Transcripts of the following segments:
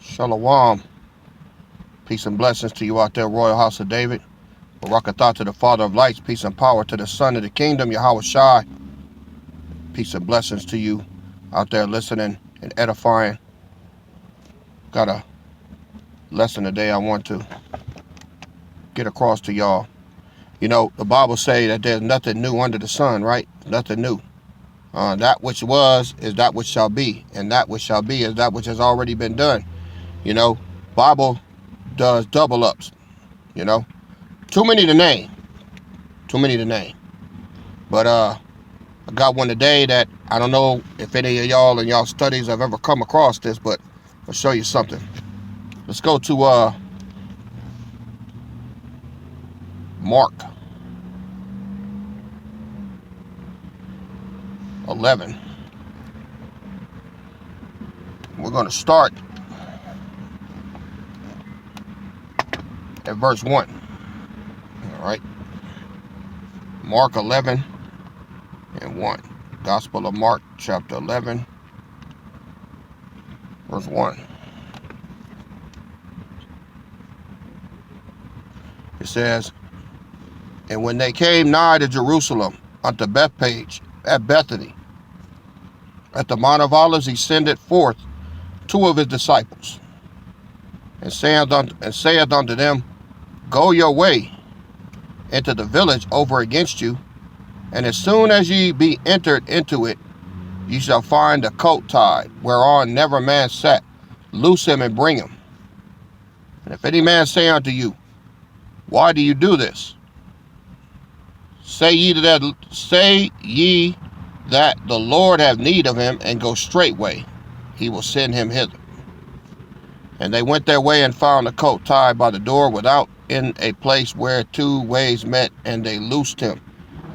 Shalom. Peace and blessings to you out there, Royal House of David. Barakatah to the Father of Lights. Peace and power to the Son of the Kingdom, Yahweh Shai. Peace and blessings to you out there listening and edifying. Got a lesson today I want to get across to y'all. You know, the Bible say that there's nothing new under the sun, right? Nothing new. That which was is that which shall be, and that which shall be is that which has already been done. You know, Bible does double ups, you know. Too many to name. Too many to name. But I got one today that I don't know if any of y'all in y'all studies have ever come across this, but I'll show you something. Let's go to Mark 11. We're going to start at verse 1. All right. Mark 11 and 1. Gospel of Mark, chapter 11, verse 1. It says, "And when they came nigh to Jerusalem, unto Bethpage, at Bethany, at the Mount of Olives, he sendeth forth two of his disciples, and saith unto them, Go your way into the village over against you, and as soon as ye be entered into it, ye shall find a coat tied, whereon never man sat. Loose him and bring him. And if any man say unto you, Why do you do this? Say ye that the Lord have need of him, and go straightway. He will send him hither. And they went their way and found a coat tied by the door without, in a place where two ways met, and they loosed him.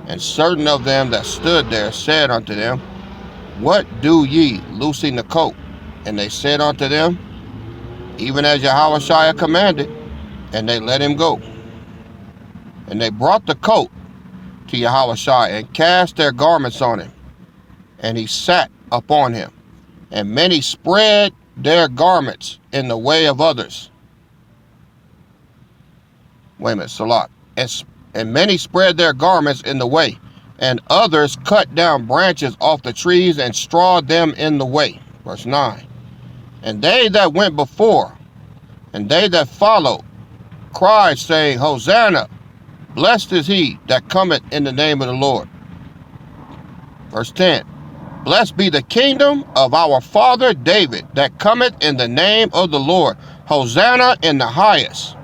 And certain of them that stood there said unto them, What do ye, loosing the coat? And they said unto them, Even as Yahweh commanded. And they let him go. And they brought the coat to Yahweh and cast their garments on him. And he sat upon him. And many spread their garments in the way of others. Wait a minute, Salat. And many spread their garments in the way, and others cut down branches off the trees and strawed them in the way. Verse 9. And they that went before, and they that followed, cried, saying, Hosanna, blessed is he that cometh in the name of the Lord. Verse 10. Blessed be the kingdom of our father David, that cometh in the name of the Lord. Hosanna in the highest.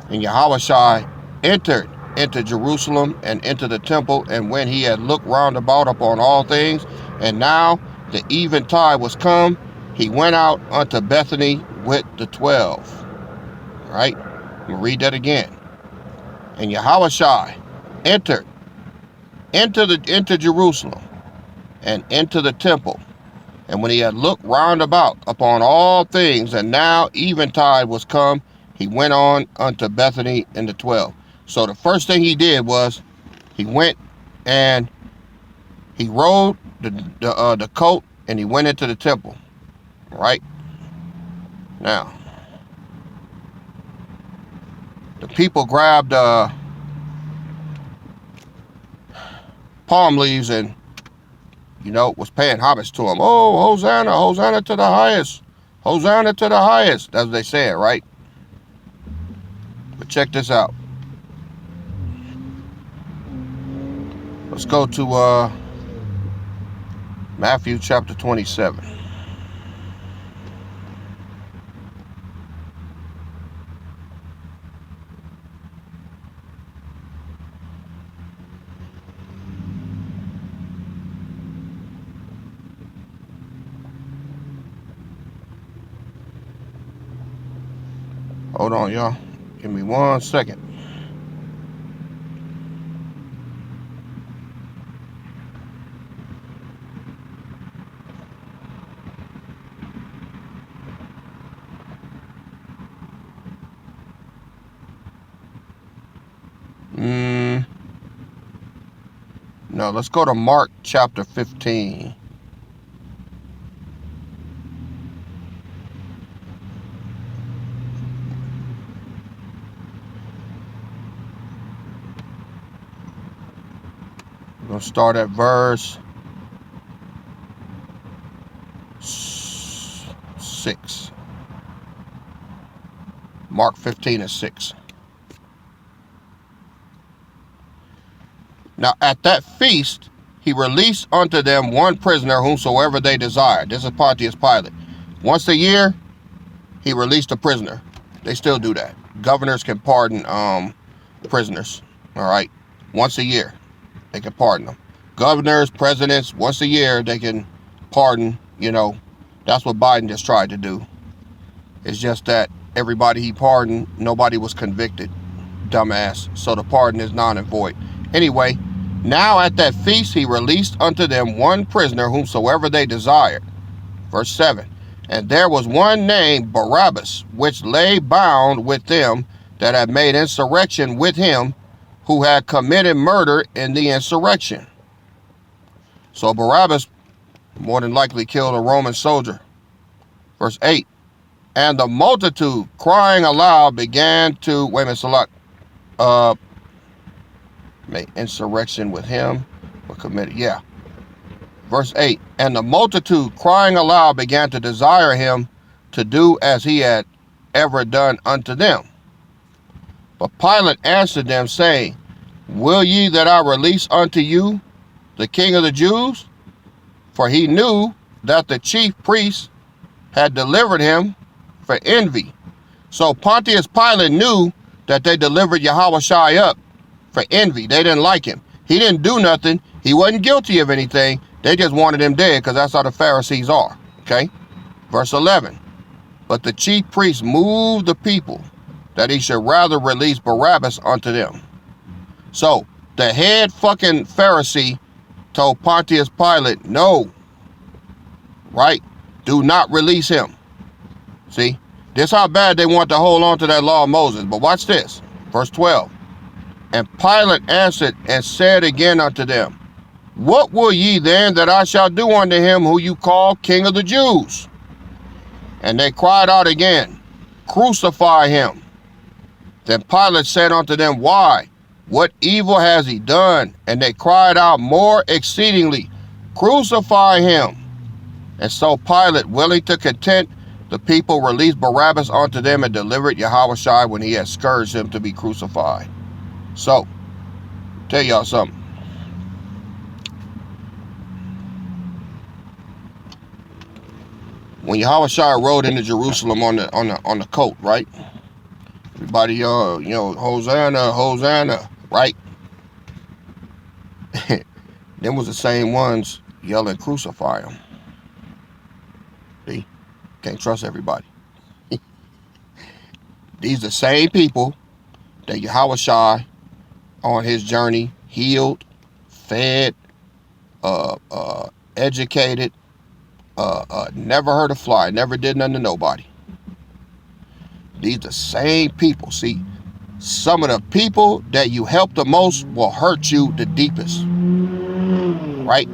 And Yahweh entered into Jerusalem and into the temple, and when he had looked round about upon all things, and now the eventide was come, he went out unto Bethany with the 12. All right, I'm going to read that again. And Yahweh entered into Jerusalem and into the temple, and when he had looked round about upon all things, and now eventide was come, he went on unto Bethany and the 12. So the first thing he did was he went and he rolled the coat, and he went into the temple. All right. Now, the people grabbed palm leaves and, was paying homage to him. Oh, Hosanna, Hosanna to the highest. Hosanna to the highest. That's what they said, right? But check this out. Let's go to Matthew chapter 27. Hold on, y'all. Give me 1 second. No, let's go to Mark chapter 15. start at verse 6. Mark 15:6. Now at that feast he released unto them one prisoner whomsoever they desired. This is Pontius Pilate. Once a year, he released a prisoner. They still do that. Governors can pardon prisoners. All right. Once a year, they can pardon them. Governors, presidents, once a year, they can pardon. You know, that's what Biden just tried to do. It's just that everybody he pardoned, nobody was convicted. Dumbass. So the pardon is non and void. Anyway, now at that feast he released unto them one prisoner whomsoever they desired. Verse 7. And there was one named Barabbas, which lay bound with them that had made insurrection with him, who had committed murder in the insurrection. So Barabbas more than likely killed a Roman soldier. Verse 8. And the multitude, crying aloud, began to, wait a minute, Salak, made insurrection with him, or committed, yeah. Verse 8, and the multitude, crying aloud, began to desire him to do as he had ever done unto them. But Pilate answered them, saying, Will ye that I release unto you the King of the Jews? For he knew that the chief priests had delivered him for envy. So Pontius Pilate knew that they delivered Yahushua up for envy. They didn't like him. He didn't do nothing. He wasn't guilty of anything. They just wanted him dead because that's how the Pharisees are. Okay? Verse 11. But the chief priests moved the people that he should rather release Barabbas unto them. So the head fucking Pharisee told Pontius Pilate, no, right? Do not release him. See? This how bad they want to hold on to that law of Moses. But watch this. Verse 12. And Pilate answered and said again unto them, What will ye then that I shall do unto him who you call King of the Jews? And they cried out again, Crucify him. Then Pilate said unto them, Why? What evil has he done? And they cried out more exceedingly, Crucify him. And so Pilate, willing to content the people, released Barabbas unto them and delivered Yahushua when he had scourged him to be crucified. So, tell y'all something. When Yahushua rode into Jerusalem on the coat, right? Everybody, Hosanna, Hosanna, right? Them was the same ones yelling, Crucify him. See? Can't trust everybody. These the same people that Yahushua on his journey healed, fed, educated, never hurt a fly, never did nothing to nobody. These the same people. See, some of the people that you help the most will hurt you the deepest. Right?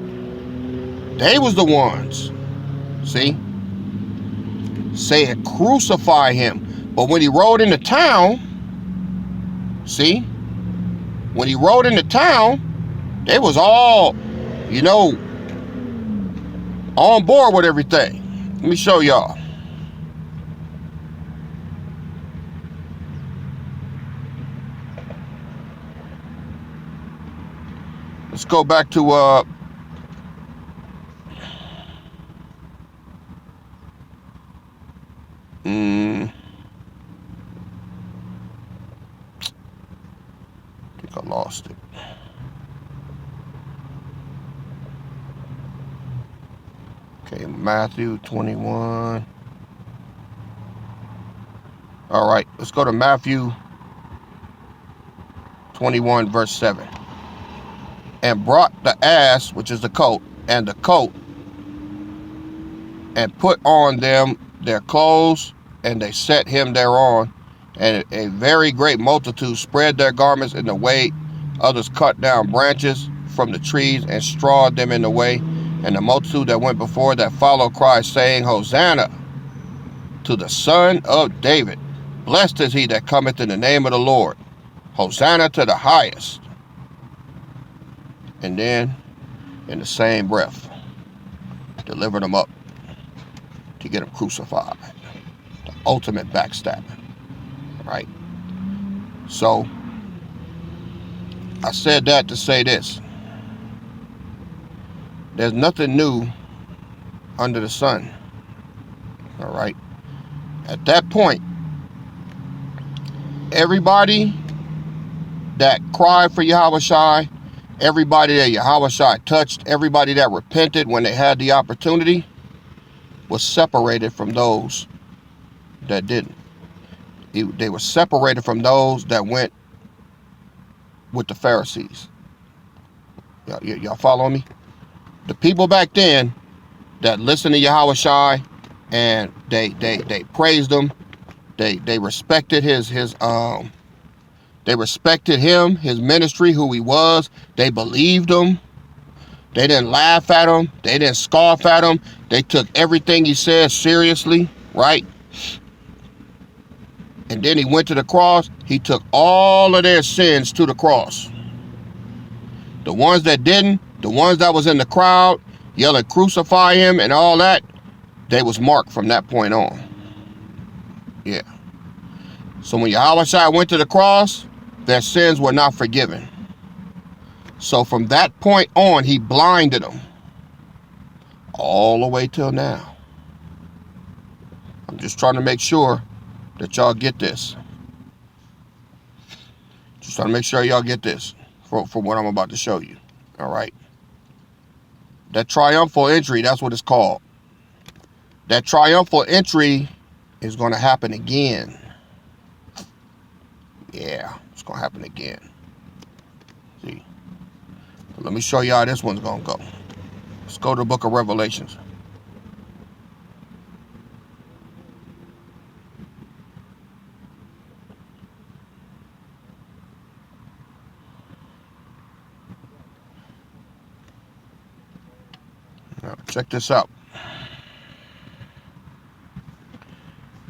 They was the ones. See? Saying crucify him. But when he rode into town, see? When he rode into town, they was all, on board with everything. Let me show y'all. Let's go back to I think I lost it. Okay, Matthew 21. All right, let's go to Matthew 21, verse 7. And brought the ass, which is the coat, and the coat, and put on them their clothes, and they set him thereon. And a very great multitude spread their garments in the way. Others cut down branches from the trees and strawed them in the way. And the multitude that went before that followed cried, saying, Hosanna to the Son of David. Blessed is he that cometh in the name of the Lord. Hosanna to the highest. And then in the same breath, delivered him up to get him crucified. The ultimate backstabbing, right? So, I said that to say this. There's nothing new under the sun, all right? At that point, everybody that cried for Yahushua, everybody that Yahushua touched, everybody that repented when they had the opportunity, was separated from those that didn't. They were separated from those that went with the Pharisees. Y'all follow me? The people back then that listened to Yahushua and they praised him, they respected they respected him, his ministry, who he was. They believed him. They didn't laugh at him. They didn't scoff at him. They took everything he said seriously, right? And then he went to the cross. He took all of their sins to the cross. The ones that didn't, the ones that was in the crowd yelling, crucify him and all that, they was marked from that point on. Yeah. So when Yahushua went to the cross, their sins were not forgiven. So from that point on, he blinded them all the way till now. I'm just trying to make sure that y'all get this. Just trying to make sure y'all get this for what I'm about to show you. All right. That triumphal entry, that's what it's called. That triumphal entry is going to happen again. Yeah, it's going to happen again. See? But let me show you how this one's going to go. Let's go to the book of Revelations. Now, check this out.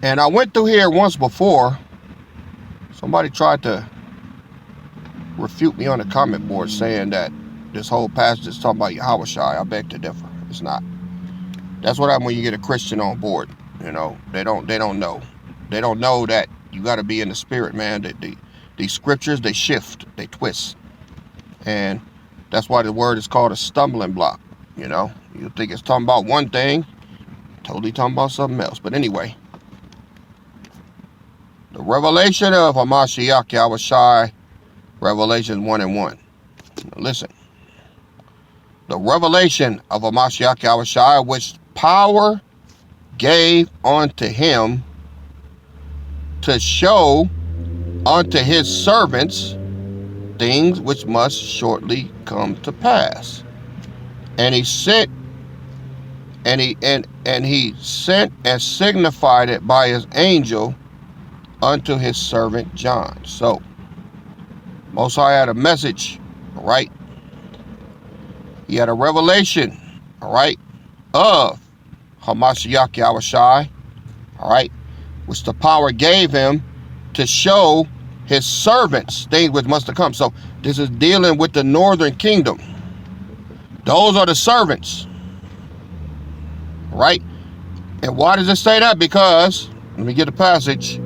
And I went through here once before. Somebody tried to refute me on the comment board saying that this whole passage is talking about Yahushua. I beg to differ. It's not. That's what happens when you get a Christian on board. You know, they don't know. They don't know that you got to be in the spirit, man. These scriptures, they shift, they twist. And that's why the word is called a stumbling block. You know, you think it's talking about one thing, totally talking about something else. But anyway, the revelation of Hamashiach Yahushua, Revelations 1:1. Now listen. The revelation of Hamashiach Yahushua, which power gave unto him to show unto his servants things which must shortly come to pass. And he sent and he sent and signified it by his angel unto his servant John. So Most High had a message, all right? He had a revelation, all right, of Hamashiach Yahushua, all right, which the power gave him to show his servants things which must have come. So this is dealing with the northern kingdom. Those are the servants, right? And why does it say that? Because, let me get the passage.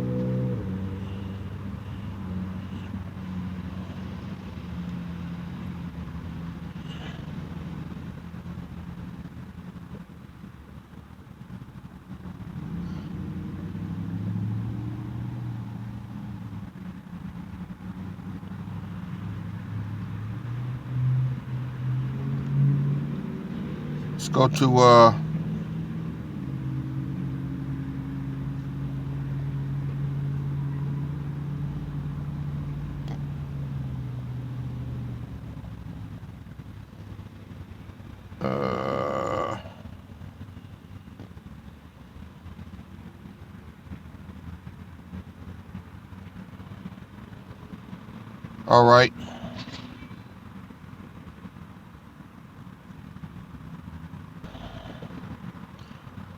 Let's go to all right.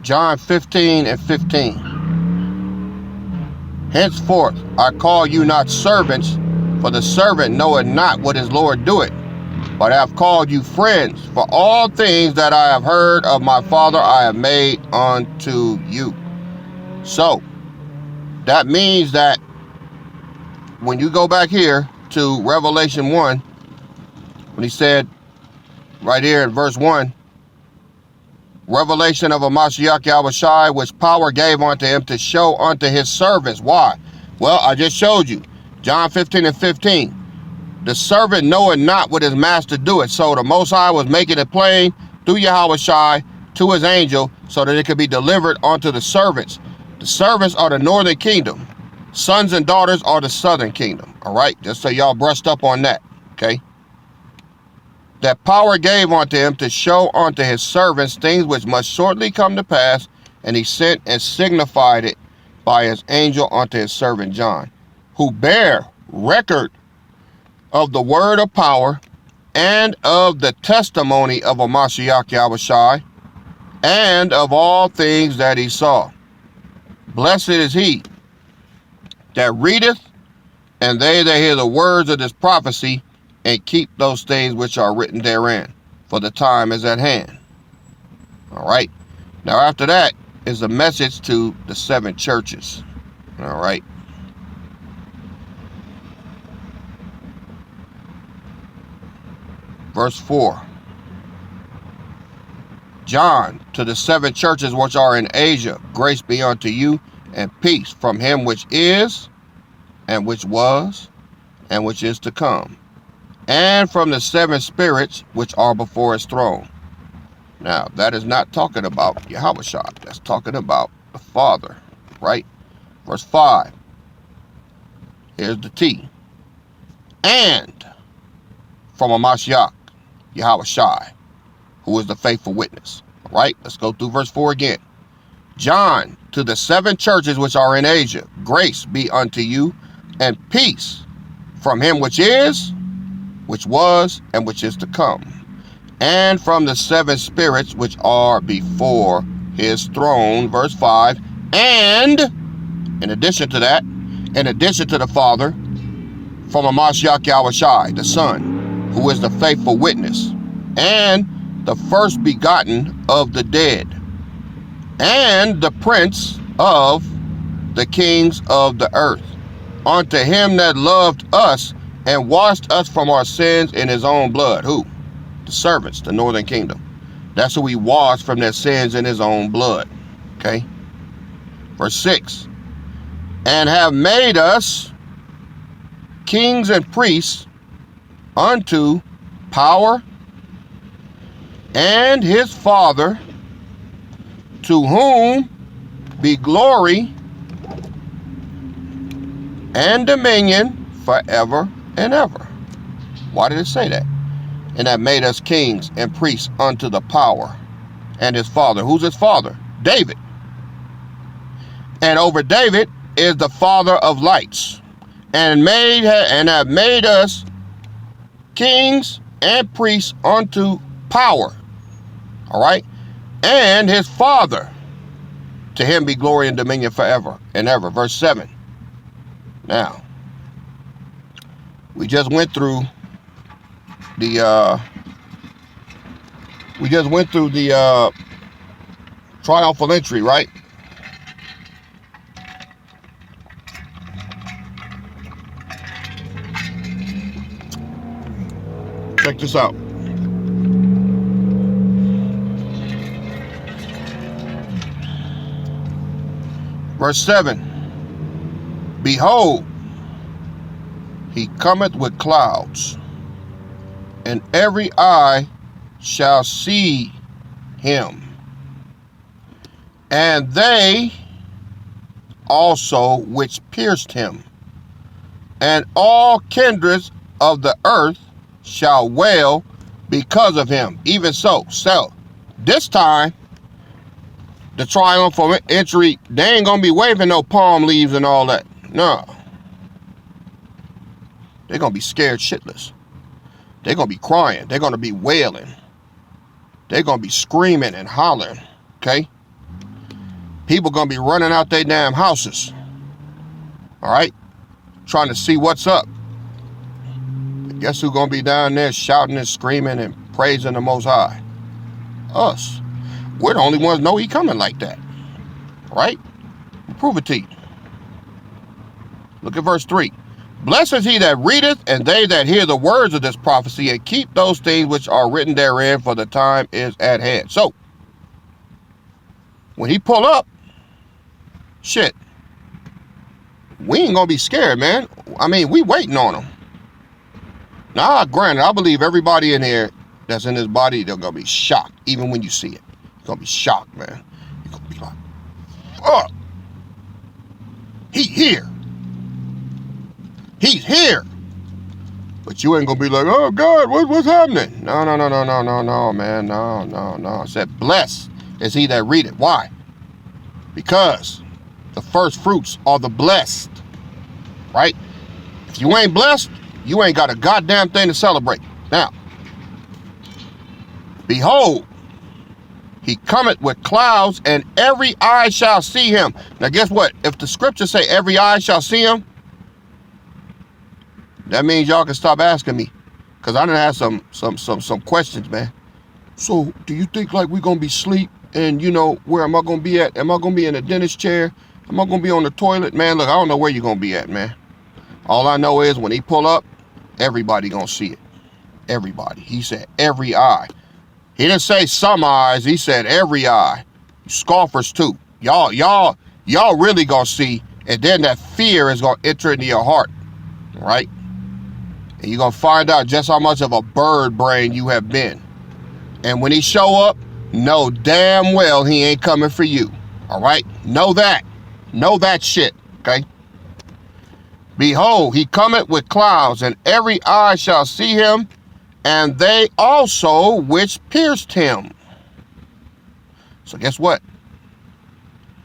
John 15:15. Henceforth I call you not servants, for the servant knoweth not what his Lord doeth, but I have called you friends, for all things that I have heard of my Father I have made unto you. So, that means that when you go back here to Revelation 1, when he said, right here in verse 1, revelation of a Mashiach Yahushai, which power gave unto him to show unto his servants. Why? Well, I just showed you. John 15:15. The servant knoweth not what his master doeth. So the Most High was making it plain through Yahushai to his angel so that it could be delivered unto the servants. The servants are the northern kingdom. Sons and daughters are the southern kingdom. All right? Just so y'all brushed up on that. Okay? That power gave unto him to show unto his servants things which must shortly come to pass, and he sent and signified it by his angel unto his servant John, who bear record of the word of power and of the testimony of a Mashiach Yahushai, and of all things that he saw. Blessed is he that readeth, and they that hear the words of this prophecy, and keep those things which are written therein, for the time is at hand. All right. Now after that is a message to the 7 churches. All right. Verse 4. John, to the 7 churches which are in Asia, grace be unto you, and peace from him which is, and which was, and which is to come, and from the 7 spirits which are before his throne. Now, that is not talking about Yahushua. That's talking about the Father, right? Verse 5. Here's the T. And from a Mashiach, Yahushua, who is the faithful witness. All right, let's go through verse 4 again. John, to the 7 churches which are in Asia, grace be unto you, and peace from him which is, which was, and which is to come, and from the 7 spirits which are before his throne. Verse 5. And in addition to that, in addition to the Father, from a Mashiach Yahushai, the Son, who is the faithful witness, and the first begotten of the dead, and the prince of the kings of the earth, unto him that loved us and washed us from our sins in his own blood. Who? The servants, the northern kingdom. That's who he washed from their sins in his own blood. Okay? Verse 6. And have made us kings and priests unto power and his Father, to whom be glory and dominion forever and ever. Why did it say that? And that made us kings and priests unto the power and his Father. Who's his father? David. And over David is the Father of lights, and have made us kings and priests unto power. All right? And his Father. To him be glory and dominion forever and ever. Verse 7. Now, we just went through the triumphal entry, right? Check this out. Verse 7. Behold, he cometh with clouds, and every eye shall see him, and they also which pierced him, and all kindreds of the earth shall wail because of him. Even so, this time, the triumphal entry, they ain't gonna be waving no palm leaves and all that. No. They're gonna be scared shitless. They're gonna be crying. They're gonna be wailing. They're gonna be screaming and hollering. Okay? People gonna be running out their damn houses. All right? Trying to see what's up. Guess who's going to be down there shouting and screaming and praising the Most High? Us. We're the only ones know he coming like that. Right? Prove it to you. Look at verse 3. Blessed is he that readeth, and they that hear the words of this prophecy, and keep those things which are written therein, for the time is at hand. So, when he pull up, shit, we ain't gonna be scared, man. I mean, we waiting on him. Now, granted, I believe everybody in here that's in this body, they're gonna be shocked, even when you see it. You're gonna be shocked, man. You're gonna be like, fuck. He here. He's here. But you ain't gonna be like, oh God, what's happening? No, man. No. I said, blessed is he that readeth. Why? Because the first fruits are the blessed. Right? If you ain't blessed, you ain't got a goddamn thing to celebrate. Now, behold, he cometh with clouds, and every eye shall see him. Now, guess what? If the scriptures say every eye shall see him, that means y'all can stop asking me, because I done had some questions, man. So, do you think like we gonna be asleep, and you know, where am I gonna be at? Am I gonna be in a dentist chair? Am I gonna be on the toilet? Man, look, I don't know where you're gonna be at, man. All I know is when he pull up, everybody gonna see it. Everybody. He said every eye. He didn't say some eyes. He said every eye. Scoffers too. Y'all really gonna see, and then that fear is gonna enter into your heart, right? And you're gonna find out just how much of a bird brain you have been. And when he show up, know damn well he ain't coming for you. All right? Know that. Know that shit. Okay? Behold, he cometh with clouds, and every eye shall see him, and they also which pierced him. So guess what?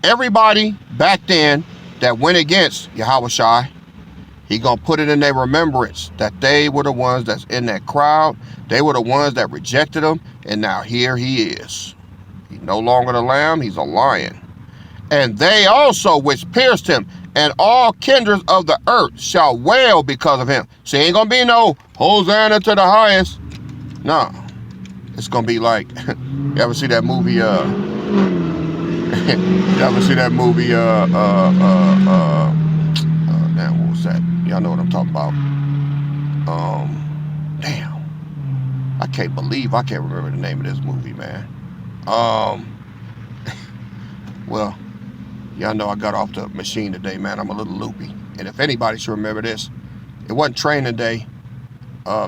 Everybody back then that went against Yahushua, he gonna put it in their remembrance that they were the ones that's in that crowd. They were the ones that rejected him, and now here he is. He's no longer the lamb, he's a lion. And they also which pierced him, and all kindreds of the earth shall wail because of him. See, ain't gonna be no Hosanna to the highest. No. It's gonna be like, you ever see that movie, you ever see that movie, damn, what was that? Y'all know what I'm talking about. Damn. I can't believe I can't remember the name of this movie, man. Well, y'all know I got off the machine today, man. I'm a little loopy. And if anybody should remember this, it wasn't training day.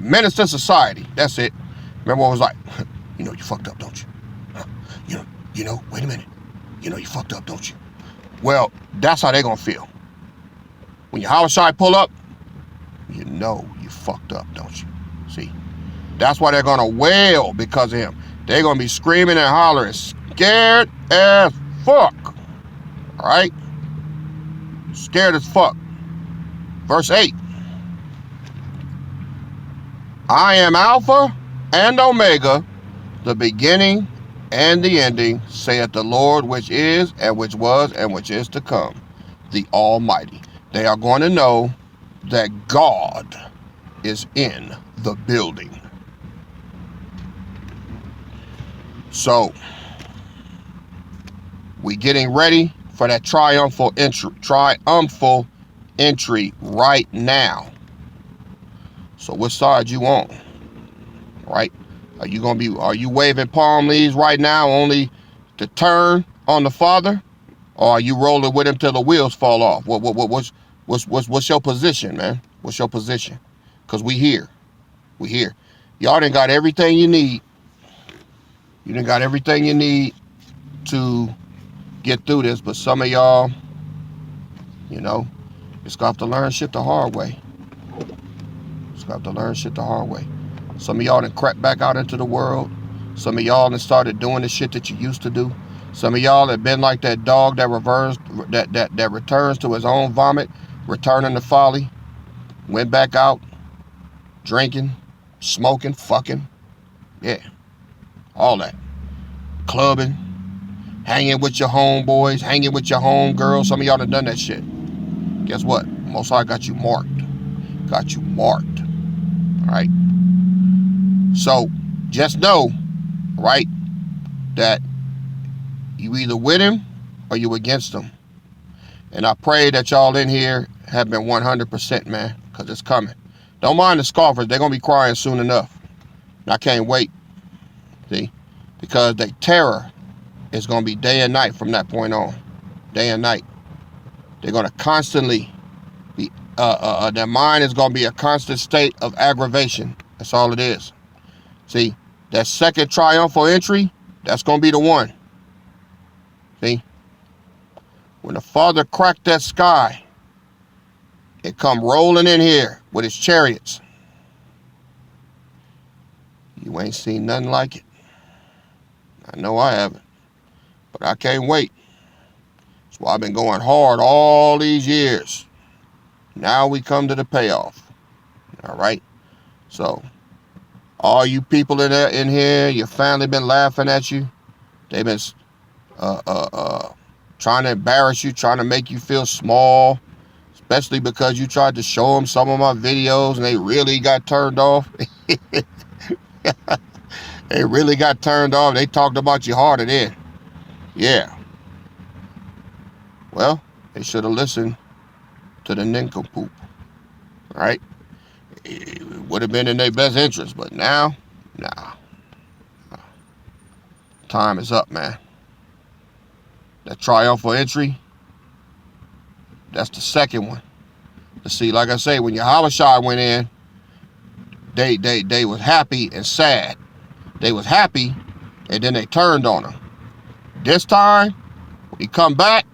Menace to Society. That's it. Remember what it was like? You know you fucked up, don't you? You know, wait a minute. You know you fucked up, don't you? Well, that's how they gonna feel. When your Yahushua pull up, you know you fucked up, don't you? See? That's why they're gonna wail because of him. They're gonna be screaming and hollering, scared as fuck. Alright? Scared as fuck. Verse 8. I am Alpha and Omega, the beginning and the ending, saith the Lord, which is, and which was, and which is to come, the Almighty. They are going to know that God is in the building. So, we getting ready for that triumphal entry right now. So which side you on? Right? Are you waving palm leaves right now only to turn on the Father? Or are you rolling with him till the wheels fall off? What's your position, man? What's your position? Because we here. We here. Y'all done got everything you need. You done got everything you need to get through this, but some of y'all, you know, just got to learn shit the hard way. Just got to learn shit the hard way. Some of y'all done crept back out into the world. Some of y'all done started doing the shit that you used to do. Some of y'all have been like that dog that returns to his own vomit, returning to folly. Went back out, drinking, smoking, fucking. Yeah. All that. Clubbing. Hanging with your homeboys, hanging with your homegirls. Some of y'all done that shit. Guess what? Most High got you marked. Got you marked. All right. So just know, right, that you either with him or you against him. And I pray that y'all in here have been 100%, man, because it's coming. Don't mind the scoffers. They're going to be crying soon enough. And I can't wait, see, because the terror is going to be day and night from that point on. Day and night. They're going to constantly be, their mind is going to be a constant state of aggravation. That's all it is. See, that second triumphal entry, that's going to be the one. See? When the Father cracked that sky, it come rolling in here with his chariots. You ain't seen nothing like it. I know I haven't. But I can't wait. That's why I've been going hard all these years. Now we come to the payoff. All right? So, all you people in here, your family been laughing at you. They've been trying to embarrass you, trying to make you feel small, especially because you tried to show them some of my videos and they really got turned off. They really got turned off. They talked about you harder then. Yeah. Well, they should have listened to the nincompoop. Right? It would have been in their best interest, but now, nah. Time is up, man. That triumphal entry, that's the second one. But see, like I say, when Yahushua went in, they was happy and sad. They was happy, and then they turned on him. This time, when he come back,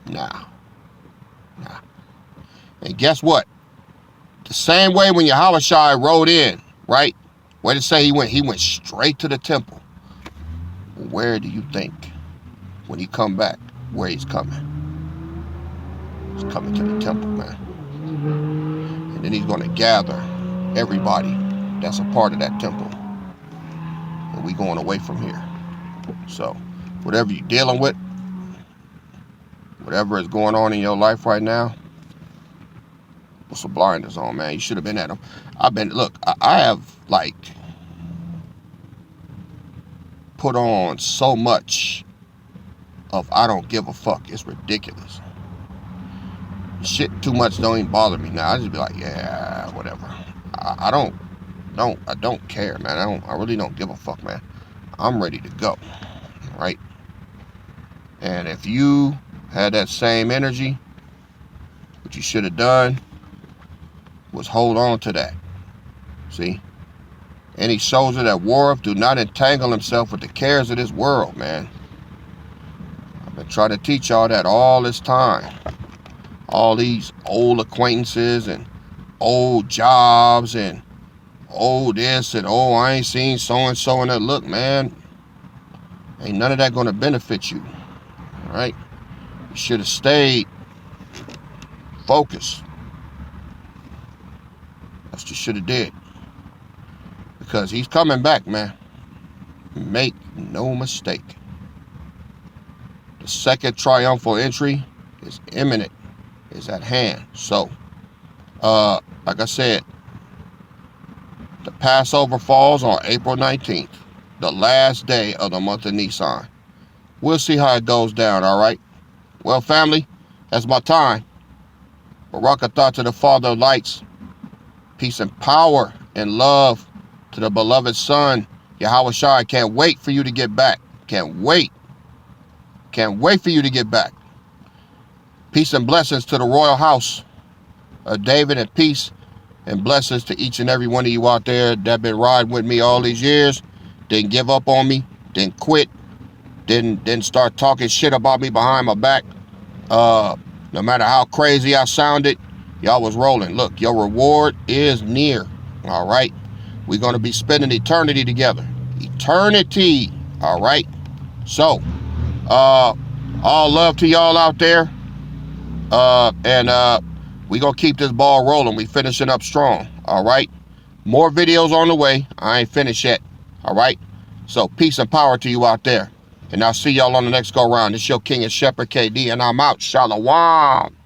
nah. And guess what? The same way when Yahushua rode in, right? Where did it say he went? He went straight to the temple. Where do you think, when he come back, where he's coming? He's coming to the temple, man. And then he's going to gather everybody that's a part of that temple. And we going away from here. So, whatever you're dealing with, whatever is going on in your life right now, put some blinders on, man. You should have been at them. I have, like, put on so much of I don't give a fuck. It's ridiculous. Shit too much don't even bother me now. I just be like, yeah, whatever. I don't care, man. I really don't give a fuck, man. I'm ready to go. Right? And if you had that same energy, what you should have done was hold on to that. See? Any soldier that warreth, do not entangle himself with the cares of this world, man. I've been trying to teach y'all that all this time. All these old acquaintances and old jobs and old this and I ain't seen so-and-so and that. Look, man, ain't none of that going to benefit you. All right? You should have stayed focused. That's what you should have did. Because he's coming back, man. Make no mistake. The second triumphal entry is imminent, is at hand. So, like I said, the Passover falls on April 19th, the last day of the month of Nisan. We'll see how it goes down, all right? Well, family, that's my time. Baruch atah to the Father of lights. Peace and power and love to the beloved Son, Yahushua. I can't wait for you to get back. Can't wait. Can't wait for you to get back. Peace and blessings to the royal house of David, and peace and blessings to each and every one of you out there that been riding with me all these years. Didn't give up on me. Didn't quit. Didn't start talking shit about me behind my back. No matter how crazy I sounded, y'all was rolling. Look, your reward is near. All right? We're going to be spending eternity together. Eternity. All right? So, all love to y'all out there. And we're going to keep this ball rolling. We finishing up strong. All right? More videos on the way. I ain't finished yet. All right? So, peace and power to you out there. And I'll see y'all on the next go round. It's your King and Shepherd KD, and I'm out. Shalom.